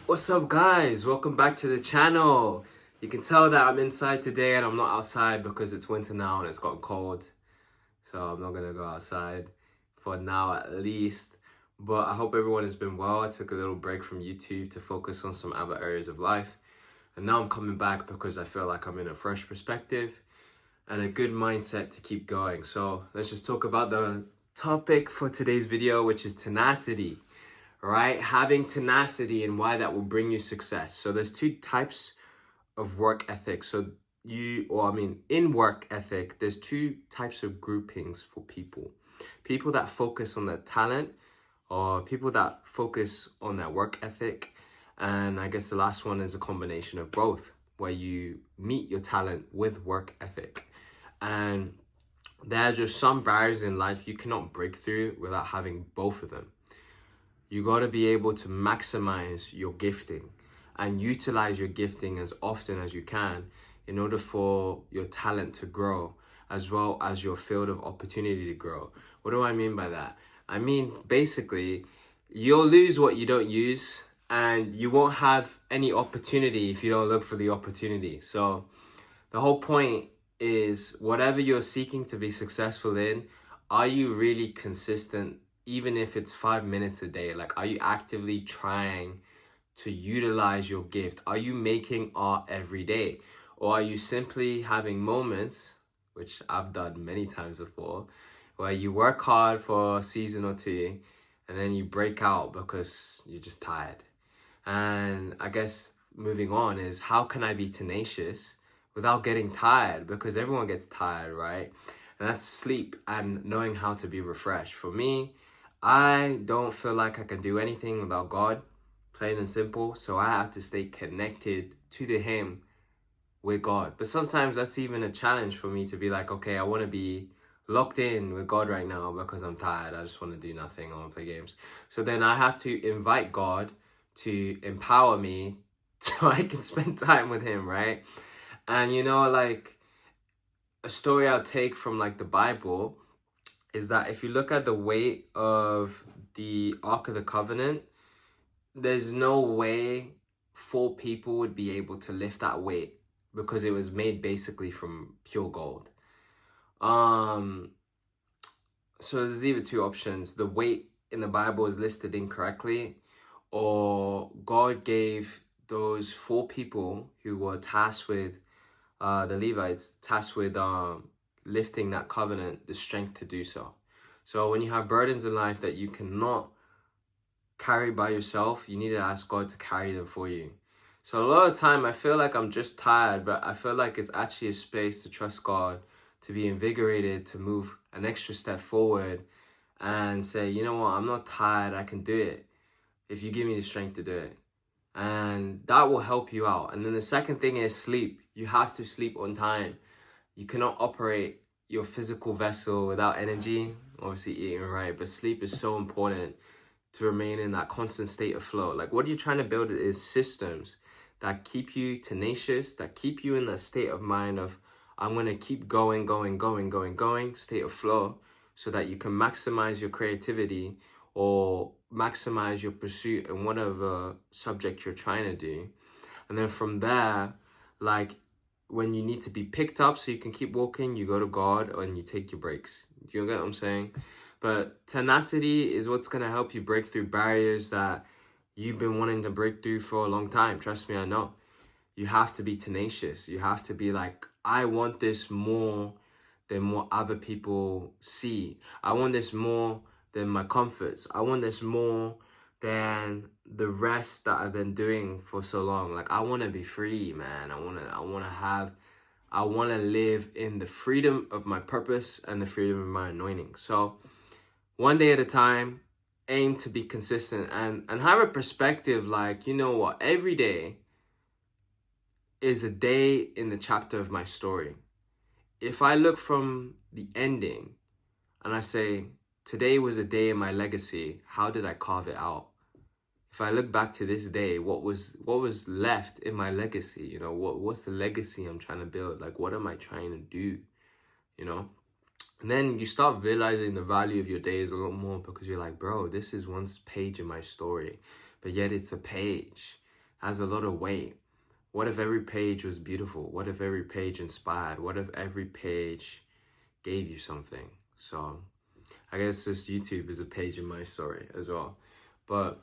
What's up, guys? Welcome back to the channel. You can tell that I'm inside today and I'm not outside because it's winter now and it's gotten cold. So I'm not gonna go outside for now at least. But I hope everyone has been well. I took a little break from YouTube to focus on some other areas of life. And now I'm coming back because I feel like I'm in a fresh perspective and a good mindset to keep going. So let's just talk about the topic for today's video, which is tenacity. Right? Having tenacity and why that will bring you success. So there's two types of work ethic. In work ethic, there's two types of groupings for people. People that focus on their talent or people that focus on their work ethic. And I guess the last one is a combination of both, where you meet your talent with work ethic. And there are just some barriers in life you cannot break through without having both of them. You got to be able to maximize your gifting and utilize your gifting as often as you can in order for your talent to grow, as well as your field of opportunity to grow. What do I mean by that? I mean, basically, you'll lose what you don't use, and you won't have any opportunity if you don't look for the opportunity. So the whole point is, whatever you're seeking to be successful in, are you really consistent? Even if it's 5 minutes a day, like, are you actively trying to utilize your gift? Are you making art every day? Or are you simply having moments, which I've done many times before, where you work hard for a season or two and then you break out because you're just tired? And I guess moving on is, how can I be tenacious without getting tired? Because everyone gets tired, right? And that's sleep and knowing how to be refreshed. For me, I don't feel like I can do anything without God, plain and simple. So I have to stay connected to the Him with God. But sometimes that's even a challenge for me to be like, okay, I want to be locked in with God right now because I'm tired. I just want to do nothing. I want to play games. So then I have to invite God to empower me so I can spend time with Him, right? And like, a story I'll take from like the Bible is that if you look at the weight of the Ark of the Covenant, there's no way 4 people would be able to lift that weight because it was made basically from pure gold. So there's either two options. The weight in the Bible is listed incorrectly, or God gave those 4 people who were tasked with, the Levites, tasked with lifting that covenant, the strength to do so. So when you have burdens in life that you cannot carry by yourself, you need to ask God to carry them for you. So a lot of time I feel like I'm just tired, but I feel like it's actually a space to trust God, to be invigorated, to move an extra step forward and say, you know what, I'm not tired, I can do it if you give me the strength to do it. And that will help you out. And then the second thing is sleep. You have to sleep on time. You cannot operate your physical vessel without energy, obviously eating right, but sleep is so important to remain in that constant state of flow. Like, what you're trying to build is systems that keep you tenacious, that keep you in that state of mind of, I'm going to keep going, state of flow, so that you can maximize your creativity or maximize your pursuit in whatever subject you're trying to do. And then from there, like, when you need to be picked up so you can keep walking, you go to God and you take your breaks. Do you get what I'm saying? But tenacity is what's going to help you break through barriers that you've been wanting to break through for a long time. Trust me, I know. You have to be tenacious. You have to be like, I want this more than what other people see. I want this more than my comforts. I want this more than the rest that I've been doing for so long. Like, I want to be free, man. I want to live in the freedom of my purpose and the freedom of my anointing. So one day at a time, aim to be consistent and have a perspective like, you know what, every day is a day in the chapter of my story. If I look from the ending and I say, today was a day in my legacy, how did I carve it out? If I look back to this day, what was left in my legacy? What's the legacy I'm trying to build? Like, what am I trying to do? And then you start realizing the value of your days a lot more, because you're like, bro, this is one page in my story, but yet it's a page. has a lot of weight. What if every page was beautiful? What if every page inspired? What if every page gave you something? So I guess this YouTube is a page in my story as well. But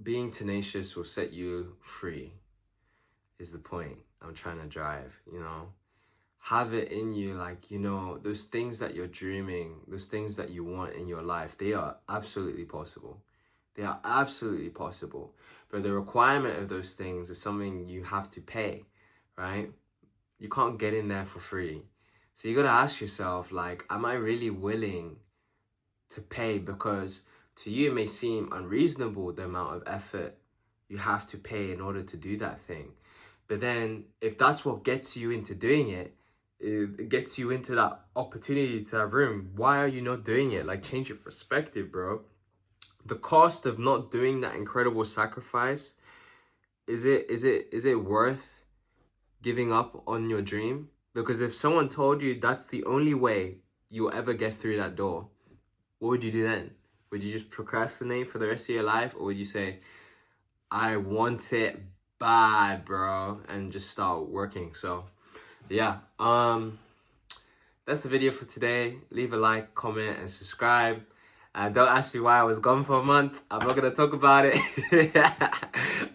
being tenacious will set you free is the point I'm trying to drive, you know? Have it in you, like, you know, those things that you're dreaming, those things that you want in your life, they are absolutely possible. They are absolutely possible. But the requirement of those things is something you have to pay, right? You can't get in there for free. So you got to ask yourself, like, am I really willing to pay? Because to you, it may seem unreasonable the amount of effort you have to pay in order to do that thing. But then if that's what gets you into doing it, it gets you into that opportunity to have room, why are you not doing it? Like, change your perspective, bro. The cost of not doing that incredible sacrifice, is it worth giving up on your dream? Because if someone told you that's the only way you'll ever get through that door, what would you do then? Would you just procrastinate for the rest of your life? Or would you say, I want it bad, bro, and just start working? So yeah, that's the video for today. Leave a like, comment, and subscribe. Don't ask me why I was gone for a month. I'm not gonna talk about it.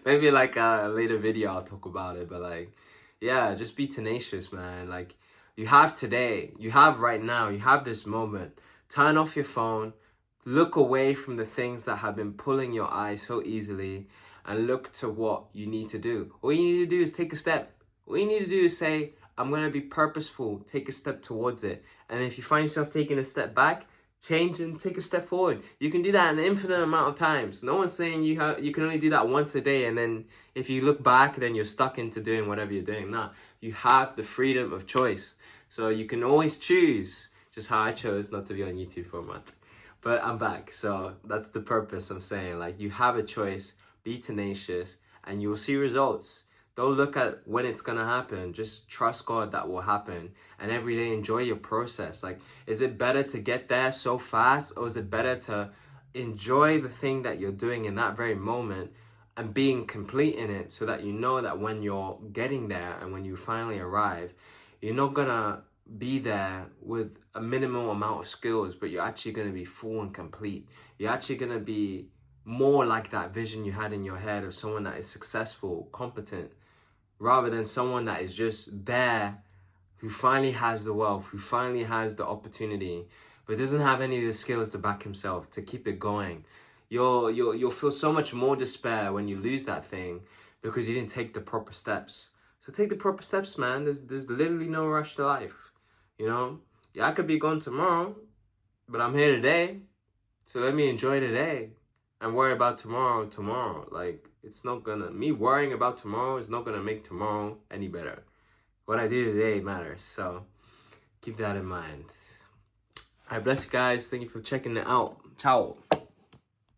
Maybe like a later video I'll talk about it. But like, yeah, just be tenacious, man. Like, you have today, you have right now, you have this moment. Turn off your phone, look away from the things that have been pulling your eye so easily, and look to what you need to do. All you need to do is take a step. All you need to do is say, I'm gonna be purposeful, take a step towards it. And if you find yourself taking a step back, change and take a step forward. You can do that an infinite amount of times. No one's saying you can only do that once a day, and then if you look back, then you're stuck into doing whatever you're doing. No, you have the freedom of choice. So you can always choose, just how I chose not to be on YouTube for a month. But I'm back, so that's the purpose I'm saying. Like, you have a choice, be tenacious, and you will see results. Don't look at when it's gonna happen. Just trust God that will happen. And every day enjoy your process. Like, is it better to get there so fast, or is it better to enjoy the thing that you're doing in that very moment and being complete in it, so that you know that when you're getting there and when you finally arrive, you're not gonna be there with a minimal amount of skills, but you're actually gonna be full and complete. You're actually gonna be more like that vision you had in your head of someone that is successful, competent, rather than someone that is just there, who finally has the wealth, who finally has the opportunity, but doesn't have any of the skills to back himself, to keep it going. You'll feel so much more despair when you lose that thing, because you didn't take the proper steps. So take the proper steps, man. There's literally no rush to life, you know? Yeah, I could be gone tomorrow, but I'm here today. So let me enjoy today and worry about tomorrow. Like, it's not gonna, me worrying about tomorrow is not gonna make tomorrow any better. What I do today matters. So keep that in mind. I bless you guys. Thank you for checking it out. Ciao.